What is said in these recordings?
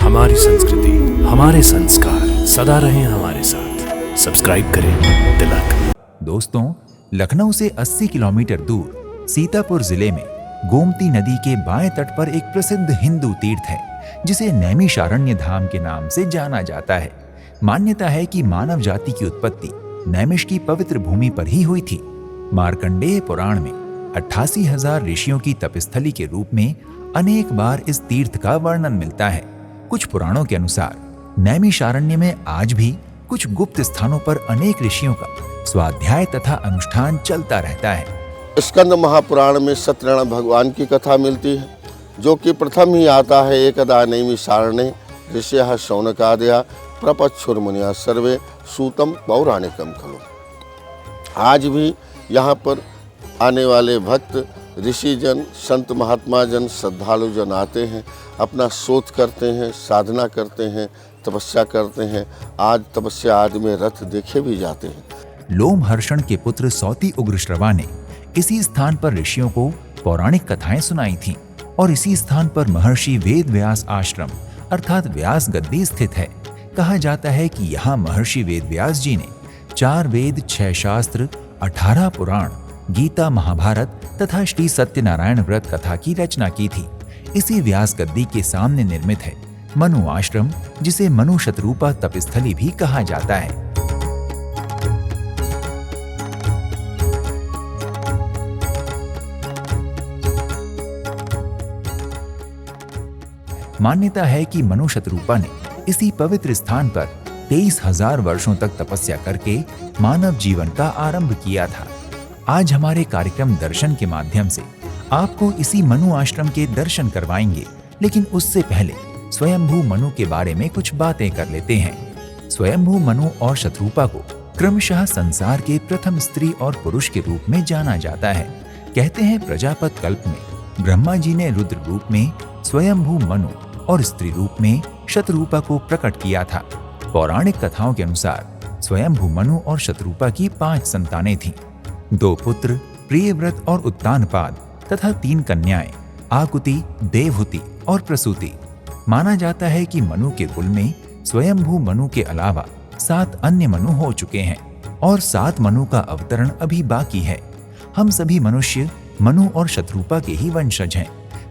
हमारी संस्कृति, हमारे संस्कार सदा रहें हमारे साथ। सब्सक्राइब करें तिलक। दोस्तों, लखनऊ से 80 किलोमीटर दूर सीतापुर जिले में गोमती नदी के बाएं तट पर एक प्रसिद्ध हिंदू तीर्थ है जिसे नैमिषारण्य धाम के नाम से जाना जाता है। मान्यता है कि मानव जाति की उत्पत्ति नैमिष की पवित्र भूमि पर ही हुई थी। मार्कंडेय पुराण में 88,000 ऋषियों की तपस्थली के रूप में अनेक बार इस तीर्थ का वर्णन मिलता है। कुछ पुराणों के अनुसार नैमिषारण्य में आज भी कुछ गुप्त स्थानों पर अनेक ऋषियों का स्वाध्याय तथा अनुष्ठान चलता रहता है। स्कंद महापुराण में सत्यनारायण भगवान की कथा मिलती है, जो कि प्रथम ही आता है। एकदा नैमिषारण्ये ऋषयः शौनकादयः प्रपच्छुर्मुनयः सर्वे सूतम पौराणिकम खलु। आज भी यहाँ पर आने वाले भक्त, ऋषिजन, संत महात्मा जन, श्रद्धालु जन आते हैं, अपना शोध करते हैं, साधना करते हैं, तपस्या करते हैं। आज तपस्या आदि में रथ देखे भी जाते हैं। लोमहर्षण के पुत्र सौती उग्रश्रवा ने इसी स्थान पर ऋषियों को पौराणिक कथाएं सुनाई थीं और इसी स्थान पर महर्षि वेद व्यास आश्रम अर्थात व्यास गद्दी स्थित है। कहा जाता है कि यहाँ महर्षि वेद व्यास जी ने 4 वेद, 6 शास्त्र, 18 पुराण, गीता, महाभारत तथा श्री सत्यनारायण व्रत कथा की रचना की थी। इसी व्यास गद्दी के सामने निर्मित है मनु आश्रम, जिसे मनु शतरूपा तपस्थली भी कहा जाता है। मान्यता है कि मनु शतरूपा ने इसी पवित्र स्थान पर 23,000 वर्षों तक तपस्या करके मानव जीवन का आरंभ किया था। आज हमारे कार्यक्रम दर्शन के माध्यम से आपको इसी मनु आश्रम के दर्शन करवाएंगे, लेकिन उससे पहले स्वयंभू मनु के बारे में कुछ बातें कर लेते हैं। स्वयंभू मनु और शतरूपा को क्रमशः संसार के प्रथम स्त्री और पुरुष के रूप में जाना जाता है। कहते हैं प्रजापत कल्प में ब्रह्मा जी ने रुद्र रूप में स्वयंभू मनु और स्त्री रूप में शतरूपा को प्रकट किया था। पौराणिक कथाओं के अनुसार स्वयंभू मनु और शतरूपा की 5 संतानें थीं। 2 पुत्र प्रियव्रत और उत्तानपाद तथा 3 कन्याएं आकुति, देवहूति और प्रसूति। माना जाता है कि मनु के कुल में स्वयंभू मनु के अलावा 7 अन्य मनु हो चुके हैं और 7 मनु का अवतरण अभी बाकी है। हम सभी मनुष्य मनु और शतरूपा के ही वंशज हैं।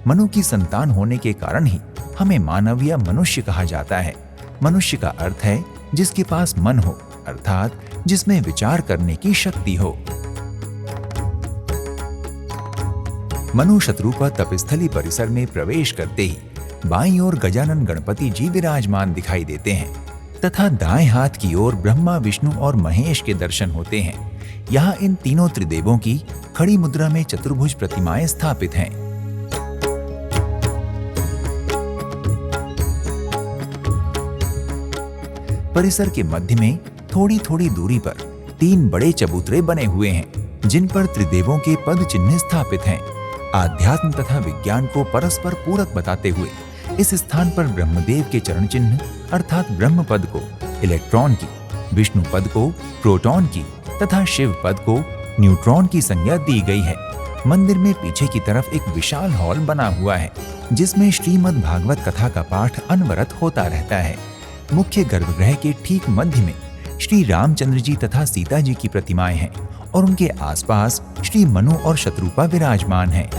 मनु की संतान होने के कारण ही हमें मानव या मनुष्य कहा जाता है। मनुष्य का अर्थ है जिसके पास मन हो, अर्थात जिसमें विचार करने की शक्ति हो। मनु शतरूपा तपस्थली परिसर में प्रवेश करते ही बाईं ओर गजानन गणपति जी विराजमान दिखाई देते हैं तथा दाएं हाथ की ओर ब्रह्मा, विष्णु और महेश के दर्शन होते हैं। यहाँ इन तीनों त्रिदेवों की खड़ी मुद्रा में चतुर्भुज प्रतिमाएं स्थापित हैं। परिसर के मध्य में थोड़ी थोड़ी दूरी पर 3 बड़े चबूतरे बने हुए हैं, जिन पर त्रिदेवों के पद चिन्ह स्थापित हैं। आध्यात्म तथा विज्ञान को परस्पर पूरक बताते हुए इस स्थान पर ब्रह्मदेव के चरण चिन्ह अर्थात ब्रह्म पद को इलेक्ट्रॉन की, विष्णु पद को प्रोटॉन की तथा शिव पद को न्यूट्रॉन की संज्ञा दी गई है। मंदिर में पीछे की तरफ एक विशाल हॉल बना हुआ है, जिसमें श्रीमद् भागवत कथा का पाठ अनवरत होता रहता है। मुख्य गर्भगृह के ठीक मध्य में श्री रामचंद्र जी तथा सीता जी की प्रतिमाएं हैं और उनके आसपास श्री मनु और शतरूपा विराजमान हैं।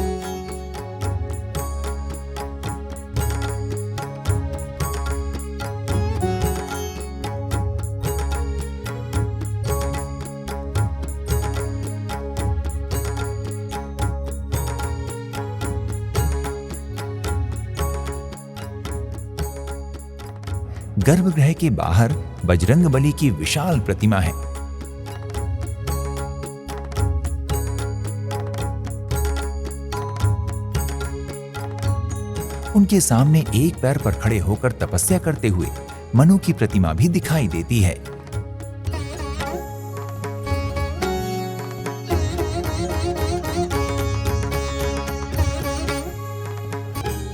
गर्भगृह के बाहर बजरंगबली की विशाल प्रतिमा है। उनके सामने एक पैर पर खड़े होकर तपस्या करते हुए मनु की प्रतिमा भी दिखाई देती है।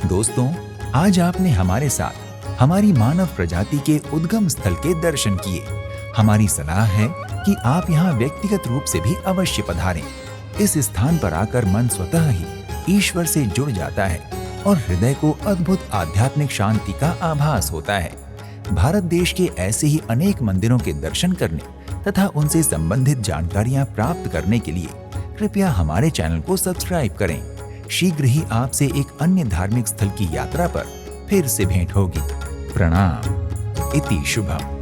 दोस्तों, आज आपने हमारे साथ हमारी मानव प्रजाति के उद्गम स्थल के दर्शन किए। हमारी सलाह है कि आप यहाँ व्यक्तिगत रूप से भी अवश्य पधारें। इस स्थान पर आकर मन स्वतः ही ईश्वर से जुड़ जाता है और हृदय को अद्भुत आध्यात्मिक शांति का आभास होता है। भारत देश के ऐसे ही अनेक मंदिरों के दर्शन करने तथा उनसे संबंधित जानकारियां प्राप्त करने के लिए कृपया हमारे चैनल को सब्सक्राइब करें। शीघ्र ही आपसे एक अन्य धार्मिक स्थल की यात्रा पर फिर से भेंट होगी। प्रणाम। इति शुभम।